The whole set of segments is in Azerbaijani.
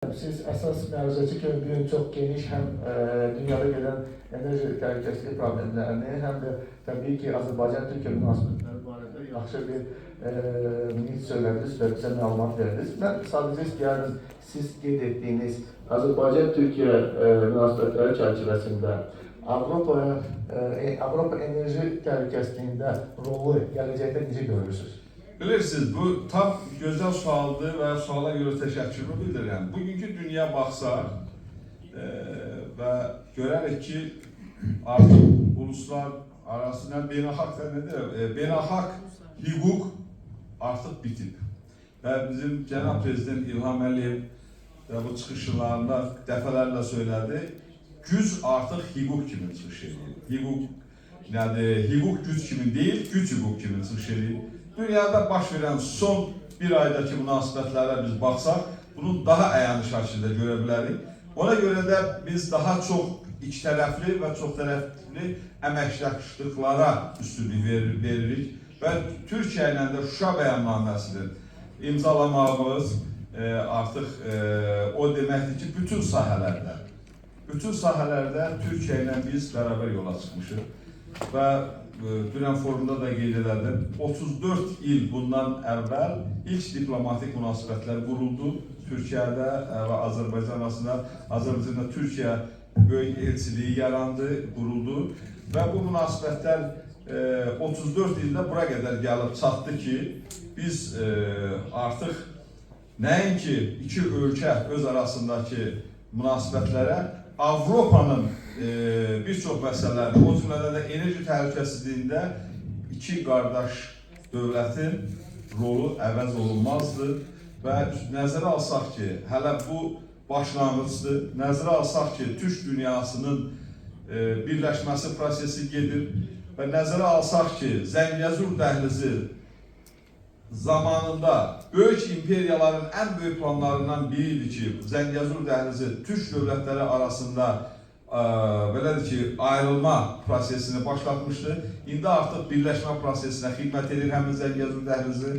Siz əsas məruzəçi kimi bir gün çox geniş həm dünyada gələn enerji təhlükəsizlik problemlərini, həm də təbii ki, Azərbaycan-Türkiyə münasibətləri barədə yaxşı bir nit söylədiniz və bizə məlumat verdiniz. Mən sadəcə istəyərdim, siz qeyd etdiyiniz Azərbaycan-Türkiyə münasibətləri çərçivəsində Avropa enerji təhlükəsizliyində rolu gələcəkdə necə görürsünüz? Bilirsiniz, bu tam gözəl sualdır və suala görə təşəkkürümü bildirirəm. Bugünkü dünya baxsaq və görərək ki, artıq uluslar arasında beynəlxalq hüquq artıq bitib. Və bizim Cənab Prezident İlham Əliyev bu çıxışlarında dəfələrlə söylədi, güc artıq hüquq kimi çıxış edir. Hüquq güc kimi deyil, güc hüquq kimi çıxış edir. Dünyada baş verən son bir aydakı münasibətlərə biz baxsaq, bunu daha əyani şəkildə görə bilərik. Ona görə də biz daha çox ikitərəfli və çoxtərəfli əməkdaşlıqlara üstünlük veririk və Türkiyə ilə də Şuşa bəyannaməsinin imzalamağımız artıq o deməkdir ki, bütün sahələrdə Türkiyə ilə biz bərabər yola çıxmışıq və dünən forumda da qeyd elədim, 34 il bundan əvvəl ilk diplomatik münasibətlər quruldu Türkiyədə və Azərbaycan arasında. Azərbaycanda Türkiyə böyük elçiliyi yarandı, quruldu və bu münasibətlər 34 ildə bura qədər gəlib çatdı ki, biz artıq nəinki iki ölkə öz arasındakı münasibətlərə Avropanın bir çox məsələləri, o cümlədən də enerji təhlükəsizliyində iki qardaş dövlətin rolu əvəz olunmazdır və nəzərə alsaq ki, hələ bu başlanğıcdır, nəzərə alsaq ki, Türk dünyasının birləşməsi prosesi gedir və nəzərə alsaq ki, Zəngəzur dəhlizi zamanında böyük imperiyaların ən böyük planlarından biridir ki, Zəngəzur dəhlizi Türk dövlətləri arasında belədir ki, ayrılma prosesini başlatmışdı. İndi artıq birləşmə prosesinə xidmət edir həmin Zəngəzur dəhlizi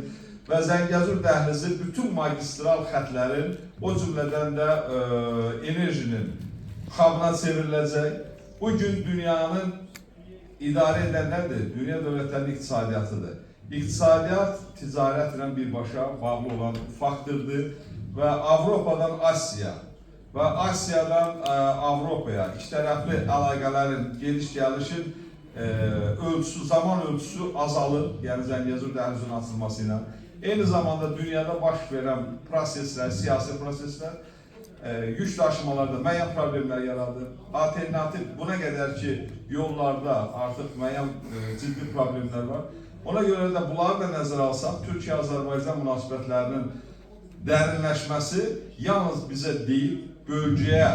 və Zəngəzur dəhlizi bütün magistral xətlərin, o cümlədən də enerjinin xabına çevriləcək. Bugün dünyanın idarə edənlərdir, dünya dövlətlərinin iqtisadiyyatıdır. İqtisadiyyat ticarətlə birbaşa bağlı olan faktordur və Avropadan Asiya və Asiyadan Avropaya ikitərəfli əlaqələrin gediş-gəlişin zaman ölçüsü azalır, yəni Zəngəzur dəhlizinin açılması ilə. Eyni zamanda dünyada baş verən proseslər, siyasi proseslər, yük daşımalarda müəyyən problemlər yaradır. Alternativ buna qədər ki, yollarda artıq müəyyən ciddi problemlər var. Ona görə də bunları da nəzərə alsaq, Türkiyə-Azərbaycan münasibətlərinin dərinləşməsi yalnız bizə deyil, bölgəyə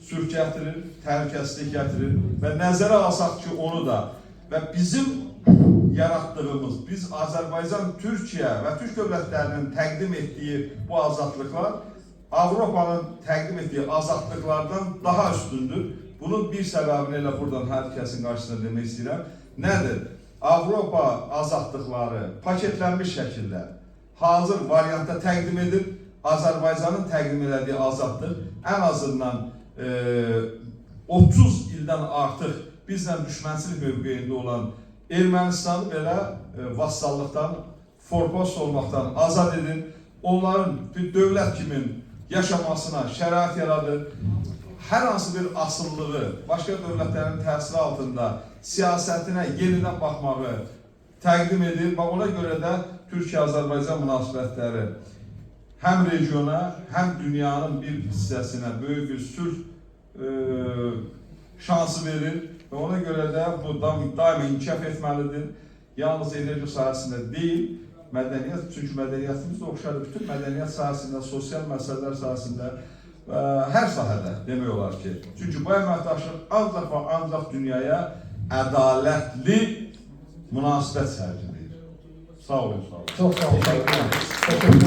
sülh gətirir, təhlükəsizlik gətirir və nəzərə alsaq ki, onu da və bizim yaratdığımız, biz Azərbaycan, Türkiyə və Türk dövlətlərinin təqdim etdiyi bu azadlıqlar Avropanın təqdim etdiyi azadlıqlardan daha üstündür. Bunun bir səbəbini elə buradan hər kəsin qarşısında demək istəyirəm. Nədir? Avropa azadlıqları paketlənmiş şəkildə hazır variantda təqdim edir. Azərbaycanın təqdim elədiyi azadlıq ən azından 30 ildən artıq bizlə düşmənçilik mövqeyində olan Ermənistanı belə vassallıqdan, forpost olmaqdan azad edir. Onların bir dövlət kimi yaşamasına şərait yaradır. Hər hansı bir asıllığı, başqa dövlətlərin təsiri altında siyasətinə yenidən baxmağı təqdim edir və ona görə də Türkiyə-Azərbaycan münasibətləri həm regiona, həm dünyanın bir hissəsinə böyük bir sülh şansı verir və ona görə də bu daima inkişaf etməlidir. Yalnız enerji sahəsində deyil, mədəniyyət, çünki mədəniyyətimiz də oxşardır. Bütün mədəniyyət sahəsində, sosial məsələlər sahəsində və hər sahədə demək olar ki. Çünki bu əməkdaşlıq ancaq və ancaq dünyaya ədalətli münasibət sərgiləyir. Sağ olun, sağ olun. Çox sağ olun.